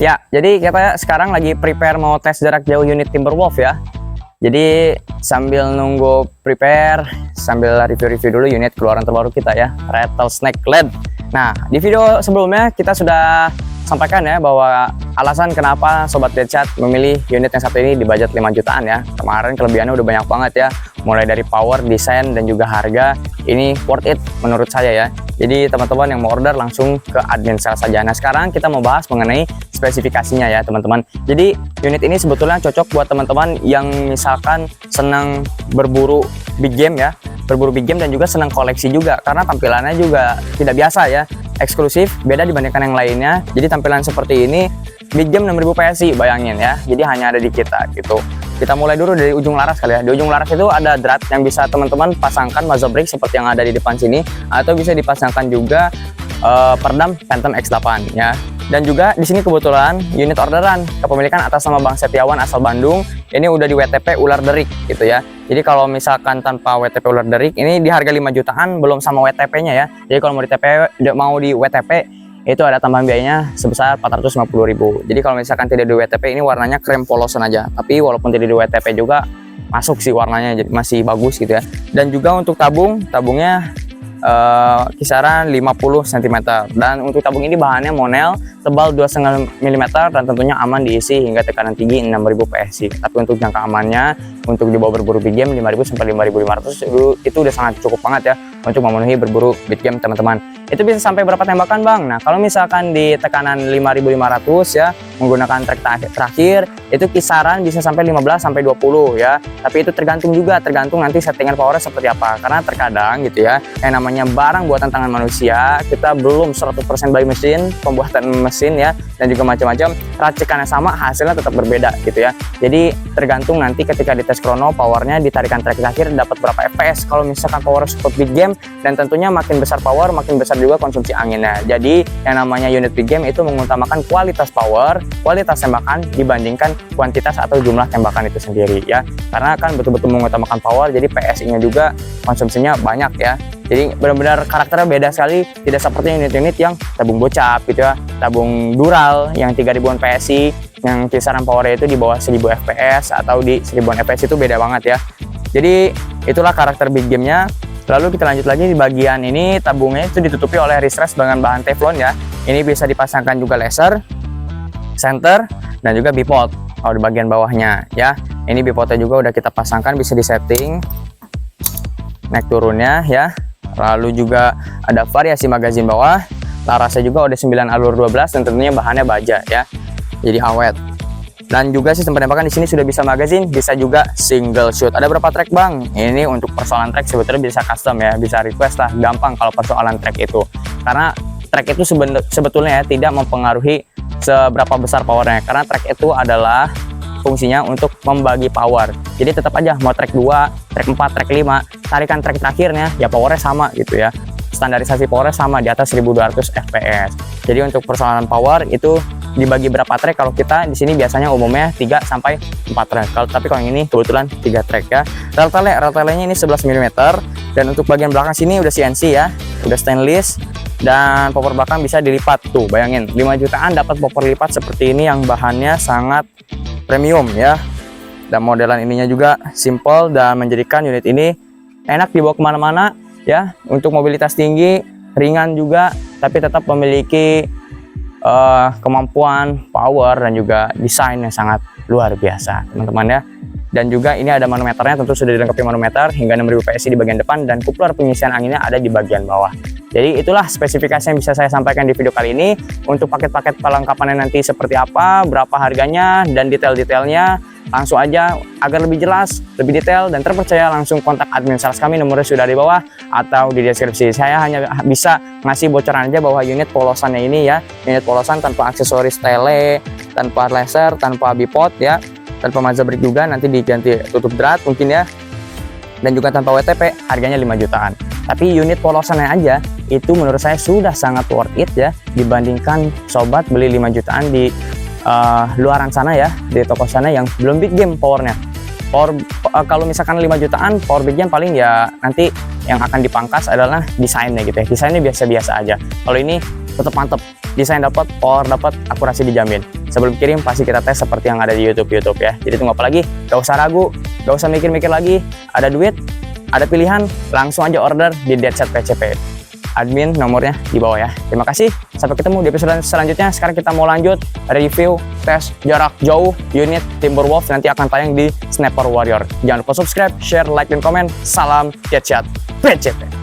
Ya, jadi kita sekarang lagi prepare mau tes jarak jauh unit Timberwolf ya. Jadi sambil nunggu prepare, sambil review-review dulu unit keluaran terbaru kita ya, Rattlesnake LED. Nah, di video sebelumnya kita sudah sampaikan ya bahwa alasan kenapa Sobat Deadshot memilih unit yang satu ini di budget 5 jutaan ya. Kemarin kelebihannya udah banyak banget ya, mulai dari power, desain, dan juga harga. Ini worth it menurut saya ya. Jadi teman-teman yang mau order langsung ke admin sale saja. Nah, sekarang kita mau bahas mengenai spesifikasinya ya teman-teman. Jadi unit ini sebetulnya cocok buat teman-teman yang misalkan senang berburu big game ya, berburu big game dan juga senang koleksi juga, karena tampilannya juga tidak biasa ya, eksklusif, beda dibandingkan yang lainnya. Jadi tampilan seperti ini big game 6000 PSI, bayangin ya, jadi hanya ada di kita gitu. Kita mulai dulu dari ujung laras kali ya. Di ujung laras itu ada drat yang bisa teman-teman pasangkan muzzle brake seperti yang ada di depan sini, atau bisa dipasangkan juga peredam Phantom X8 ya. Dan juga di sini kebetulan unit orderan kepemilikan atas nama Bang Setiawan asal Bandung. Ini udah di WTP Ular Derik gitu ya. Jadi kalau misalkan tanpa WTP Ular Derik ini di harga 5 jutaan belum sama WTP-nya ya. Jadi kalau mau di WTP itu ada tambahan biayanya sebesar 450.000. Jadi kalau misalkan tidak di WTP ini warnanya krem polosan aja. Tapi walaupun tidak di WTP juga masuk sih warnanya, jadi masih bagus gitu ya. Dan juga untuk tabungnya kisaran 50 cm, dan untuk tabung ini bahannya monel tebal 2,5 mm dan tentunya aman diisi hingga tekanan tinggi 6000 PSI. Tapi untuk jangka amannya untuk dibawa berburu big game 5000 sampai 5500 itu udah sangat cukup banget ya untuk memenuhi berburu big game teman-teman. Itu bisa sampai berapa tembakan Bang? Nah, kalau misalkan di tekanan 5500 ya menggunakan track terakhir itu kisaran bisa sampai 15 sampai 20 ya. Tapi itu tergantung nanti settingan powernya seperti apa, karena terkadang gitu ya yang namanya barang buatan tangan manusia kita belum 100% by mesin, pembuatan mesin ya, dan juga macam-macam, racikannya sama hasilnya tetap berbeda gitu ya. Jadi tergantung nanti ketika di tes chrono powernya ditarikan track terakhir dapat berapa FPS. Kalau misalkan power support big game, dan tentunya makin besar power makin besar juga konsumsi anginnya. Jadi yang namanya unit big game itu mengutamakan kualitas power, kualitas tembakan dibandingkan kuantitas atau jumlah tembakan itu sendiri ya. Karena kan betul-betul mengutamakan power, jadi PSI-nya juga konsumsinya banyak ya. Jadi benar-benar karakternya beda sekali, tidak seperti unit-unit yang tabung bocap gitu ya, tabung dural yang 3000-an PSI yang kisaran powernya itu di bawah 1000 FPS atau di 1000-an FPS, itu beda banget ya. Jadi itulah karakter big game-nya. Lalu kita lanjut lagi di bagian ini, tabungnya itu ditutupi oleh restress dengan bahan teflon ya. Ini bisa dipasangkan juga laser, center, dan juga bipod. Kalau di bagian bawahnya ya, ini bipodnya juga udah kita pasangkan, bisa disetting naik turunnya ya. Lalu juga ada variasi magazin bawah, larasnya juga udah 9 alur 12 dan tentunya bahannya baja ya, jadi awet. Dan juga sistem penembakan di sini sudah bisa magazin, bisa juga single shoot. Ada berapa track Bang? Ini untuk persoalan track sebetulnya bisa custom ya, bisa request lah, gampang kalau persoalan track itu. Karena track itu sebetulnya ya, tidak mempengaruhi seberapa besar powernya, karena track itu adalah fungsinya untuk membagi power. Jadi tetap aja mau track 2, track 4, track 5, tarikan track terakhirnya ya powernya sama gitu ya. Standarisasi powernya sama di atas 1200 FPS. Jadi untuk persoalan power itu dibagi berapa track, kalau kita di sini biasanya umumnya 3 sampai 4 track. Tapi kalau yang ini kebetulan 3 track ya. Rel-telenya ini 11 mm, dan untuk bagian belakang sini udah CNC ya, udah stainless, dan popor belakang bisa dilipat. Tuh bayangin 5 jutaan dapat popor lipat seperti ini yang bahannya sangat premium ya. Dan modelan ininya juga simple dan menjadikan unit ini enak dibawa kemana-mana ya, untuk mobilitas tinggi, ringan juga, tapi tetap memiliki kemampuan power dan juga desain yang sangat luar biasa teman-teman ya. Dan juga ini ada manometernya, tentu sudah dilengkapi manometer hingga 6000 PSI di bagian depan, dan kupler pengisian anginnya ada di bagian bawah. Jadi itulah spesifikasi yang bisa saya sampaikan di video kali ini. Untuk paket-paket perlengkapannya nanti seperti apa, berapa harganya, dan detail-detailnya, langsung aja agar lebih jelas, lebih detail dan terpercaya, langsung kontak admin sales kami, nomornya sudah di bawah atau di deskripsi. Saya hanya bisa ngasih bocoran aja bahwa unit polosannya ini ya, unit polosan tanpa aksesoris tele, tanpa laser, tanpa bipod ya, tanpa muzzle brake juga, nanti diganti tutup drat mungkin ya, dan juga tanpa WTP, harganya 5 jutaan. Tapi unit polosannya aja itu menurut saya sudah sangat worth it ya, dibandingkan sobat beli 5 jutaan di luaran sana ya, di toko sana yang belum big game powernya. Kalau misalkan 5 jutaan power big game paling ya nanti yang akan dipangkas adalah desainnya gitu ya, desainnya biasa-biasa aja. Kalau ini tetap mantep, desain dapat, power dapat, akurasi dijamin. sebelum kirim pasti kita tes seperti yang ada di YouTube ya. Jadi tunggu apa lagi? Gak usah ragu, gak usah mikir-mikir lagi. Ada duit, ada pilihan, langsung aja order di Deadset PCP. Admin nomornya di bawah ya. Terima kasih. Sampai ketemu di episode selanjutnya. Sekarang kita mau lanjut review tes jarak jauh unit Timberwolf, nanti akan tayang di Sniper Warrior. Jangan lupa subscribe, share, like, dan komen. Salam Deadset PCP.